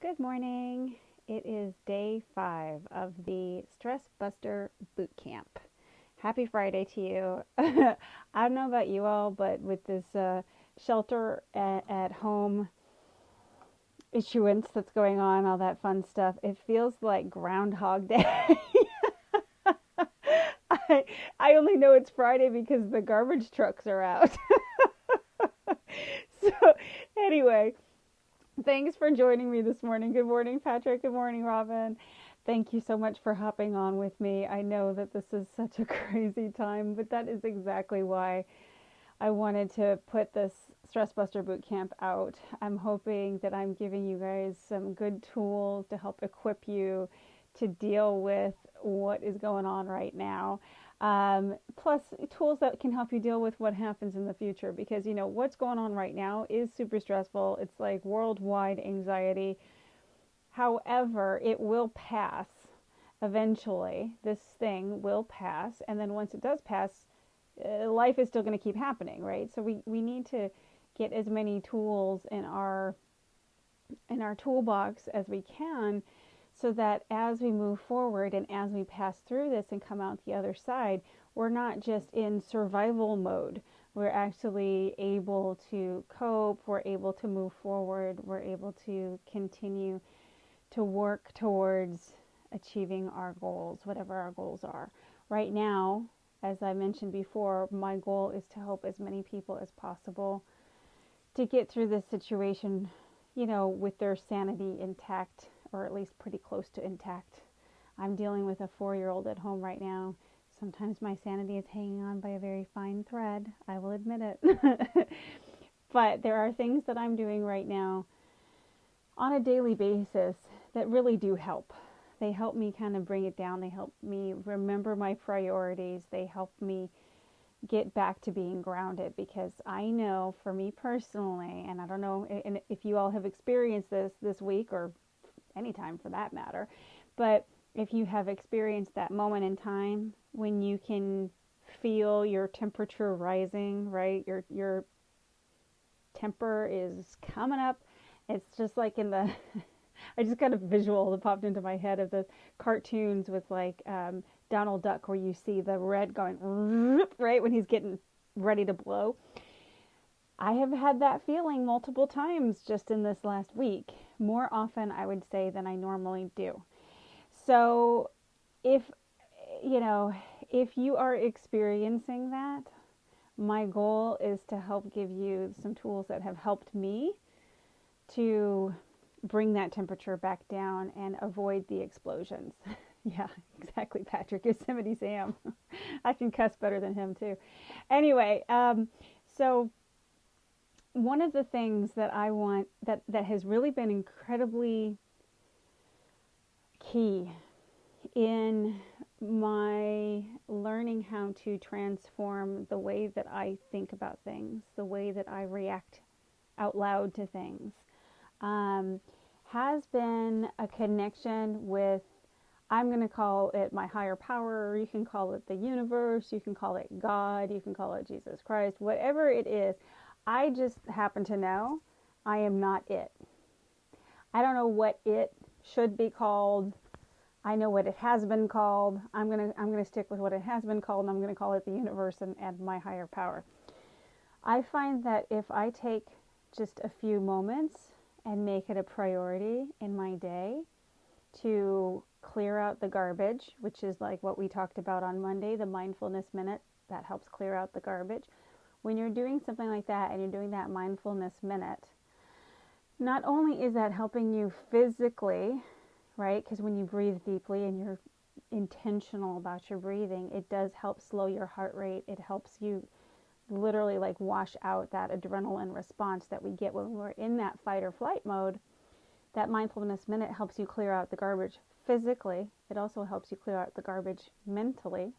Good morning. It is day 5 of the Stressbuster Bootcamp. Happy Friday to you. I don't know about you all, but with this shelter at home issuance that's going on, all that fun stuff, it feels like Groundhog Day. I, I only know it's Friday because the garbage trucks are out. So, anyway, thanks for joining me this morning. Good morning, Patrick. Good morning, Robin. Thank you so much for hopping on with me. I know that this is such a crazy time, but that is exactly why I wanted to put this Stressbuster Bootcamp out. I'm hoping that I'm giving you guys some good tools to help equip you to deal with what is going on right now. Plus, tools that can help you deal with what happens in the future because what's going on right now is super stressful. It's like worldwide anxiety. However, it will pass eventually. This thing will pass, and then once it does pass, life is still going to keep happening, right? So we need to get as many tools in our toolbox as we can so that as we move forward and as we pass through this and come out the other side, we're not just in survival mode. We're actually able to cope, we're able to move forward, we're able to continue to work towards achieving our goals, whatever our goals are. Right now, as I mentioned before, my goal is to help as many people as possible to get through this situation, with their sanity intact, or at least pretty close to intact. I'm dealing with a 4-year-old at home right now. Sometimes my sanity is hanging on by a very fine thread. I will admit it. But there are things that I'm doing right now on a daily basis that really do help. They help me kind of bring it down. They help me remember my priorities. They help me get back to being grounded because I know for me personally, and I don't know if you all have experienced this week or anytime for that matter, but if you have experienced that moment in time when you can feel your temperature rising, right? Your temper is coming up. It's just like in the I just got a visual that popped into my head of the cartoons with like Donald Duck where you see the red going right when he's getting ready to blow. I have had that feeling multiple times just in this last week, more often I would say than I normally do. So if you know, if you are experiencing that, my goal is to help give you some tools that have helped me to bring that temperature back down and avoid the explosions. Yeah, exactly, Patrick. Yosemite Sam. I can cuss better than him, too. Anyway, so one of the things that I want that has really been incredibly key in my learning how to transform the way that I think about things, the way that I react out loud to things, um, has been a connection with, I'm going to call it my higher power, you can call it the universe, you can call it God, you can call it Jesus Christ, whatever it is. I just happen to know I am not it. I don't know what it should be called. I know what it has been called. I'm gonna stick with what it has been called, and I'm gonna call it the universe and my higher power. I find that if I take just a few moments and make it a priority in my day to clear out the garbage, which is like what we talked about on Monday, the mindfulness minute that helps clear out the garbage. When you're doing something like that and you're doing that mindfulness minute, not only is that helping you physically, right? Because when you breathe deeply and you're intentional about your breathing, it does help slow your heart rate. It helps you literally like wash out that adrenaline response that we get when we're in that fight or flight mode. That mindfulness minute helps you clear out the garbage physically. It also helps you clear out the garbage mentally.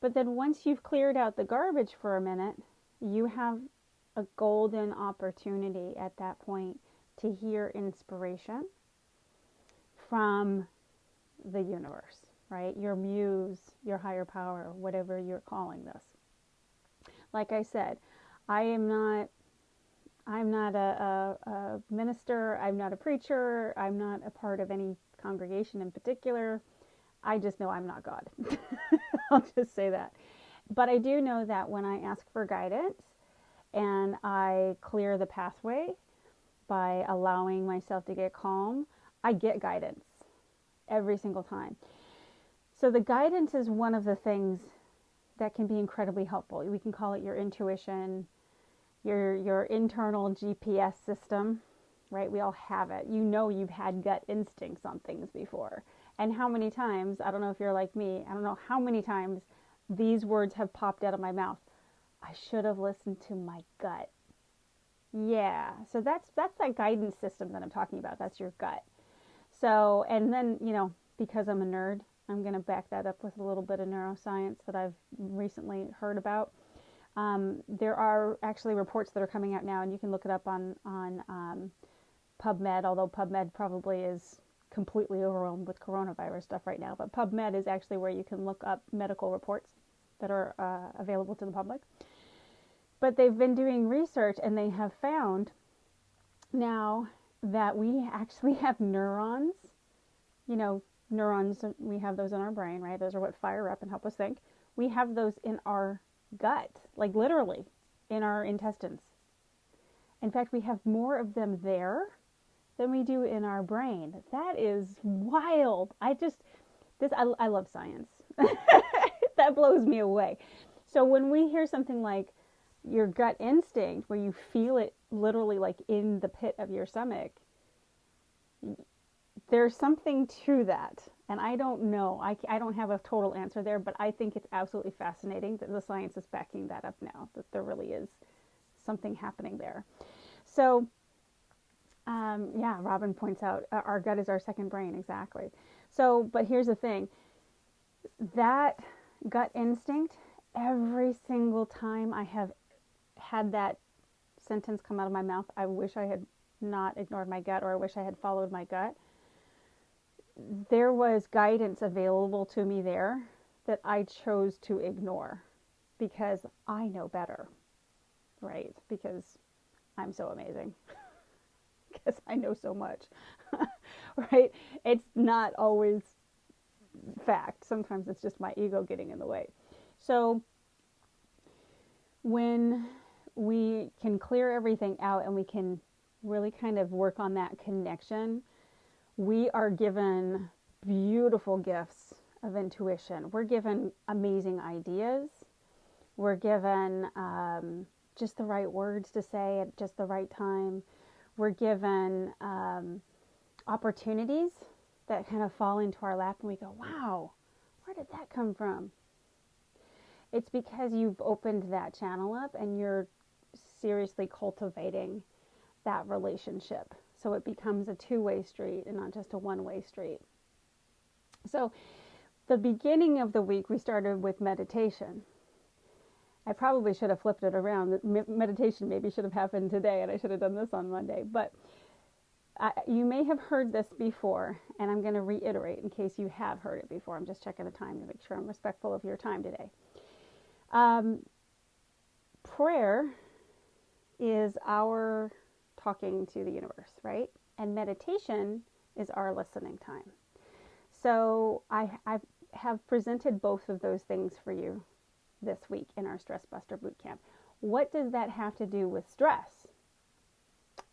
But then once you've cleared out the garbage for a minute, you have a golden opportunity at that point to hear inspiration from the universe, right? Your muse, your higher power, whatever you're calling this. Like I said, I am not I'm not a minister. I'm not a preacher. I'm not a part of any congregation in particular. I just know I'm not God. I'll just say that. But I do know that when I ask for guidance and I clear the pathway by allowing myself to get calm, I get guidance every single time. So the guidance is one of the things that can be incredibly helpful. We can call it your intuition, your internal GPS system, right? We all have it. You know you've had gut instincts on things before. And how many times, I don't know if you're like me, I don't know how many times these words have popped out of my mouth. I should have listened to my gut. Yeah, so that's that guidance system that I'm talking about. That's your gut. So, and then, because I'm a nerd, I'm going to back that up with a little bit of neuroscience that I've recently heard about. There are actually reports that are coming out now, and you can look it up on PubMed, although PubMed probably is completely overwhelmed with coronavirus stuff right now. But PubMed is actually where you can look up medical reports that are available to the public. But they've been doing research, and they have found now that we actually have neurons. Neurons, we have those in our brain, right? Those are what fire up and help us think. We have those in our gut, like literally in our intestines. In fact, we have more of them there than we do in our brain. That is wild. I love science. That blows me away. So when we hear something like your gut instinct, where you feel it literally like in the pit of your stomach, there's something to that. And I don't know. I don't have a total answer there, but I think it's absolutely fascinating that the science is backing that up now, that there really is something happening there. So, yeah, Robin points out our gut is our second brain, exactly. So, but here's the thing. That gut instinct, every single time I have had that sentence come out of my mouth, I wish I had not ignored my gut, or I wish I had followed my gut. There was guidance available to me there that I chose to ignore because I know better, right? Because I'm so amazing. Because I know so much, right? It's not always fact. Sometimes it's just my ego getting in the way. So when we can clear everything out and we can really kind of work on that connection, we are given beautiful gifts of intuition. We're given amazing ideas. We're given just the right words to say at just the right time. We're given opportunities that kind of fall into our lap and we go, wow, where did that come from? It's because you've opened that channel up and you're seriously cultivating that relationship. So it becomes a two-way street and not just a one-way street. So the beginning of the week, we started with meditation. I probably should have flipped it around. Meditation maybe should have happened today, and I should have done this on Monday. But you may have heard this before, and I'm going to reiterate in case you have heard it before. I'm just checking the time to make sure I'm respectful of your time today. Prayer is our talking to the universe, right? And meditation is our listening time. So I have presented both of those things for you this week in our Stressbuster Bootcamp. What does that have to do with stress?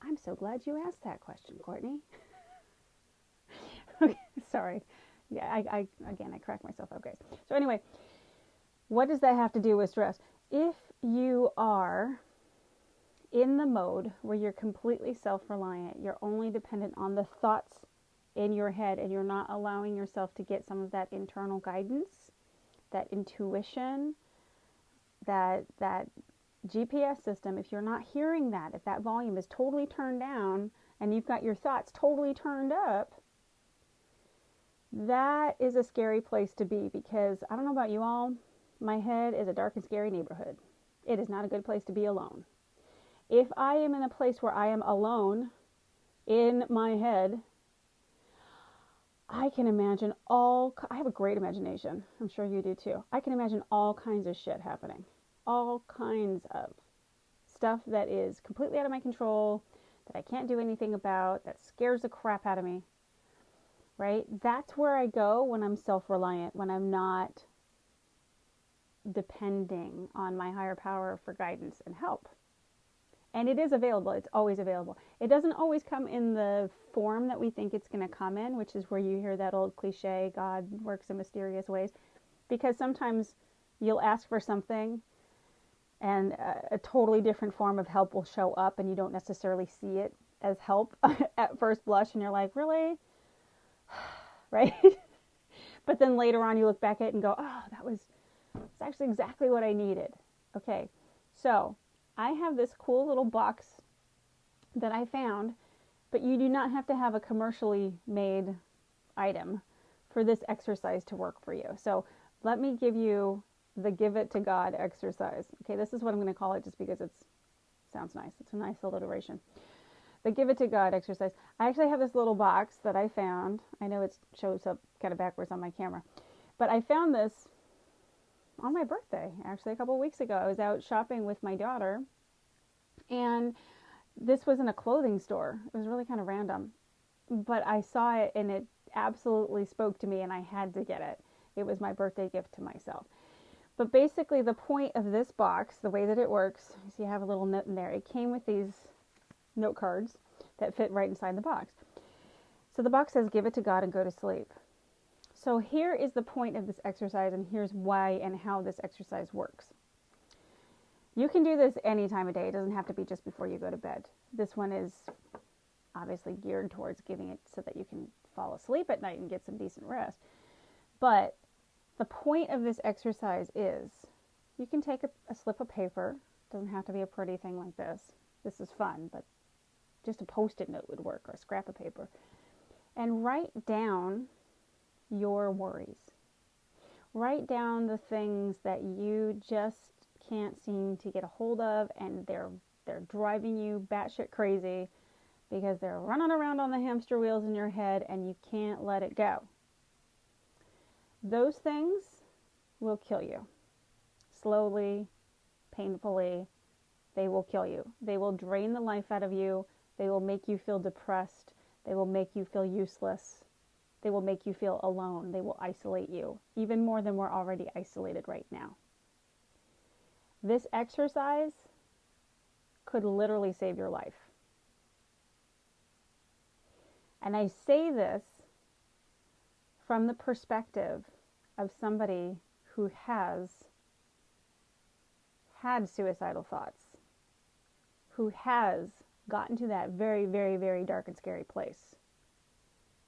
I'm so glad you asked that question, Courtney. Okay, sorry. Yeah, I cracked myself up. Okay. So anyway, what does that have to do with stress? If you are in the mode where you're completely self-reliant, you're only dependent on the thoughts in your head, and you're not allowing yourself to get some of that internal guidance, that intuition, that GPS system, if you're not hearing that, if that volume is totally turned down and you've got your thoughts totally turned up, that is a scary place to be, because I don't know about you all, my head is a dark and scary neighborhood. It is not a good place to be alone. If I am in a place where I am alone in my head, I can imagine I have a great imagination. I'm sure you do too. I can imagine all kinds of shit happening. All kinds of stuff that is completely out of my control, that I can't do anything about, that scares the crap out of me, right? That's where I go when I'm self-reliant, when I'm not depending on my higher power for guidance and help. And it is available. It's always available. It doesn't always come in the form that we think it's going to come in, which is where you hear that old cliche, God works in mysterious ways. Because sometimes you'll ask for something and a totally different form of help will show up and you don't necessarily see it as help at first blush, and you're like, really? Right? But then later on you look back at it and go, oh, that's actually exactly what I needed. Okay, so I have this cool little box that I found, but you do not have to have a commercially made item for this exercise to work for you. So let me give you the give it to God exercise. Okay, this is what I'm going to call it just because it sounds nice. It's a nice alliteration. The give it to God exercise. I actually have this little box that I found. I know it shows up kind of backwards on my camera, but I found this on my birthday, actually a couple of weeks ago. I was out shopping with my daughter, and this was in a clothing store. It was really kind of random, but I saw it and it absolutely spoke to me and I had to get it. It was my birthday gift to myself. But basically the point of this box, the way that it works, is you have a little note in there. It came with these note cards that fit right inside the box. So the box says, give it to God and go to sleep. So here is the point of this exercise, and here's why and how this exercise works. You can do this any time of day. It doesn't have to be just before you go to bed. This one is obviously geared towards giving it so that you can fall asleep at night and get some decent rest. But the point of this exercise is you can take a slip of paper. It doesn't have to be a pretty thing like this. This is fun, but just a Post-it note would work, or a scrap of paper. And write down your worries. Write down the things that you just can't seem to get a hold of, and they're driving you batshit crazy because they're running around on the hamster wheels in your head and you can't let it go. Those things will kill you. Slowly, painfully, they will kill you. They will drain the life out of you. They will make you feel depressed. They will make you feel useless. They will make you feel alone. They will isolate you, even more than we're already isolated right now. This exercise could literally save your life. And I say this from the perspective of somebody who has had suicidal thoughts, who has gotten to that very, very, very dark and scary place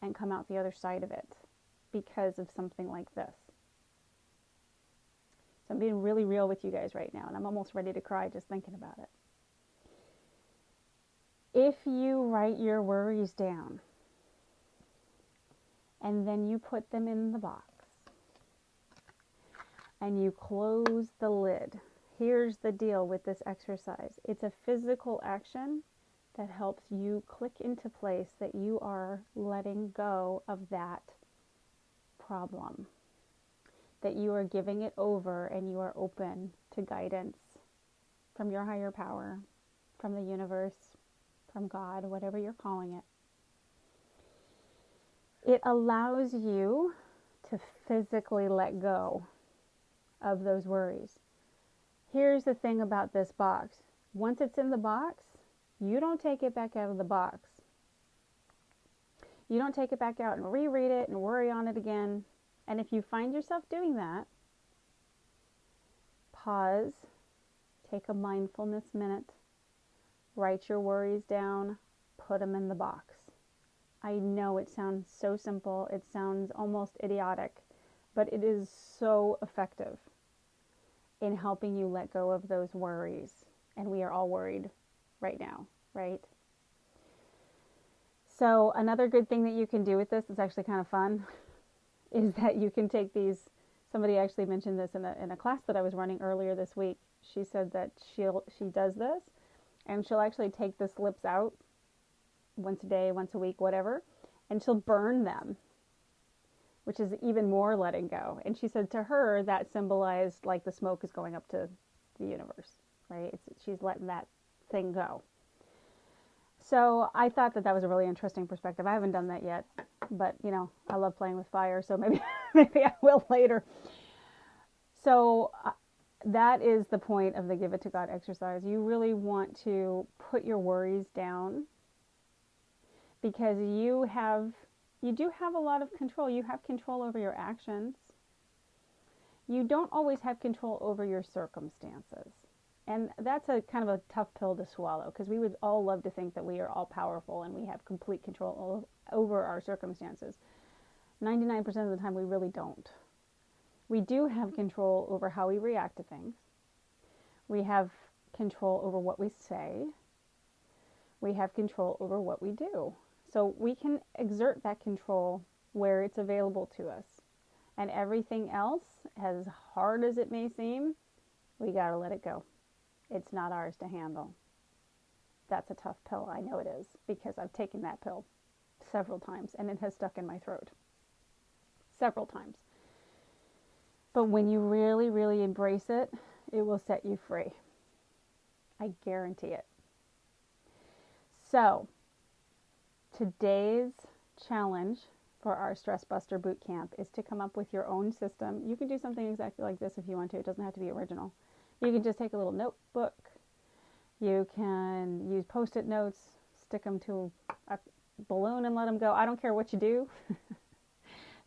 and come out the other side of it because of something like this. So I'm being really real with you guys right now, and I'm almost ready to cry just thinking about it. If you write your worries down and then you put them in the box and you close the lid, here's the deal with this exercise. It's a physical action that helps you click into place that you are letting go of that problem, that you are giving it over and you are open to guidance from your higher power, from the universe, from God, whatever you're calling it. It allows you to physically let go of those worries. Here's the thing about this box. Once it's in the box, you don't take it back out of the box. You don't take it back out and reread it and worry on it again. And if you find yourself doing that, pause, take a mindfulness minute, write your worries down, put them in the box. I know it sounds so simple, it sounds almost idiotic, but it is so effective in helping you let go of those worries. And we are all worried right now, right? So another good thing that you can do with this is actually kind of fun, is that you can take these. Somebody actually mentioned this in a class that I was running earlier this week. She said that she does this, and she'll actually take the slips out once a day, once a week, whatever, and she'll burn them, which is even more letting go. And she said to her that symbolized like the smoke is going up to the universe, right? She's letting that thing go. So I thought that was a really interesting perspective. I haven't done that yet, but you know, I love playing with fire, so maybe I will later. So that is the point of the Give It to God exercise. You really want to put your worries down, because you do have a lot of control. You have control over your actions. You don't always have control over your circumstances. And that's a kind of a tough pill to swallow, because we would all love to think that we are all powerful and we have complete control over our circumstances. 99% of the time we really don't. We do have control over how we react to things. We have control over what we say. We have control over what we do. So we can exert that control where it's available to us. And everything else, as hard as it may seem, we got to let it go. It's not ours to handle. That's a tough pill. I know it is, because I've taken that pill several times and it has stuck in my throat several times. But when you really, really embrace it, it will set you free. I guarantee it. So, today's challenge for our Stressbuster Bootcamp is to come up with your own system. You can do something exactly like this if you want to. It doesn't have to be original. You can just take a little notebook. You can use Post-it notes, stick them to a balloon and let them go. I don't care what you do.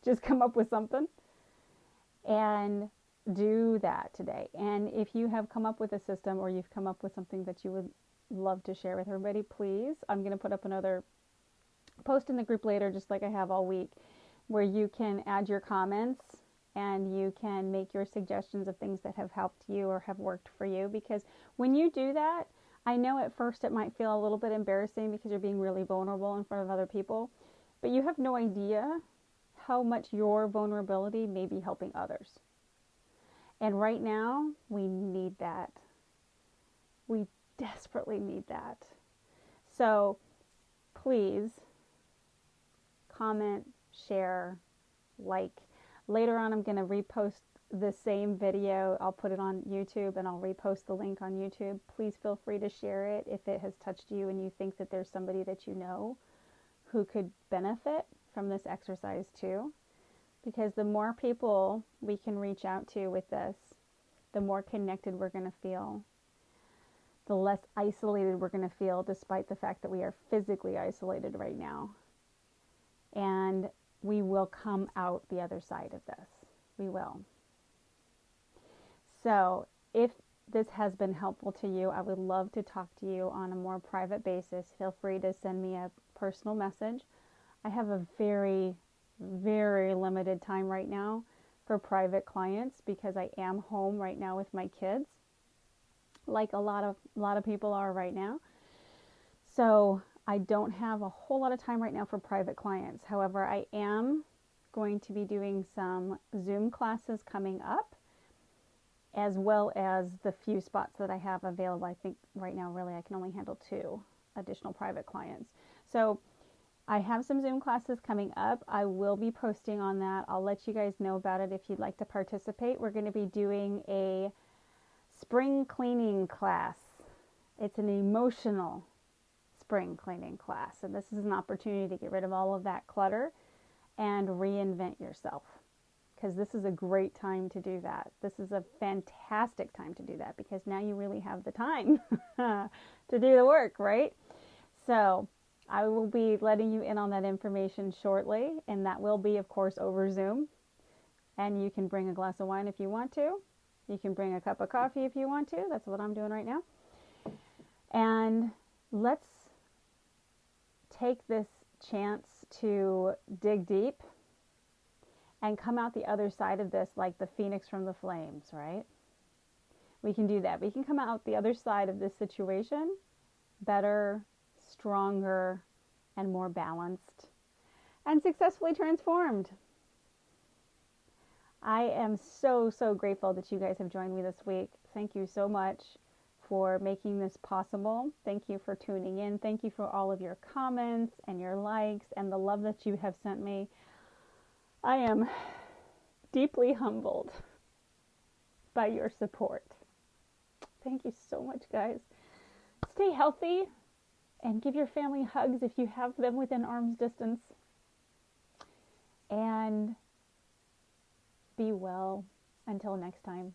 Just come up with something and do that today. And if you have come up with a system, or you've come up with something that you would love to share with everybody, please, I'm going to put up another post in the group later, just like I have all week, where you can add your comments and you can make your suggestions of things that have helped you or have worked for you. Because when you do that, I know at first it might feel a little bit embarrassing because you're being really vulnerable in front of other people, but you have no idea how much your vulnerability may be helping others. And right now, we need that. We desperately need that. So please comment, share, like. Later on, I'm going to repost the same video. I'll put it on YouTube and I'll repost the link on YouTube. Please feel free to share it if it has touched you and you think that there's somebody that you know who could benefit from this exercise too. Because the more people we can reach out to with this, the more connected we're going to feel. The less isolated we're going to feel, despite the fact that we are physically isolated right now. And we will come out the other side of this. We will. So if this has been helpful to you, I would love to talk to you on a more private basis. Feel free to send me a personal message. I have a very, very limited time right now for private clients, because I am home right now with my kids, like a lot of people are right now. So I don't have a whole lot of time right now for private clients. However, I am going to be doing some Zoom classes coming up, as well as the few spots that I have available. I think right now, really, I can only handle 2 additional private clients. So I have some Zoom classes coming up. I will be posting on that. I'll let you guys know about it if you'd like to participate. We're going to be doing a spring cleaning class. It's an emotional spring cleaning class, and this is an opportunity to get rid of all of that clutter and reinvent yourself, because this is a great time to do that. This is a fantastic time to do that, because now you really have the time to do the work, right? So I will be letting you in on that information shortly, and that will be, of course, over Zoom. And you can bring a glass of wine if you want to. You can bring a cup of coffee if you want to. That's what I'm doing right now. And let's take this chance to dig deep and come out the other side of this like the phoenix from the flames, right? We can do that. We can come out the other side of this situation better, stronger, and more balanced, and successfully transformed. I am so, so grateful that you guys have joined me this week. Thank you so much for making this possible. Thank you for tuning in. Thank you for all of your comments and your likes and the love that you have sent me. I am deeply humbled by your support. Thank you so much, guys. Stay healthy and give your family hugs if you have them within arm's distance. And be well until next time.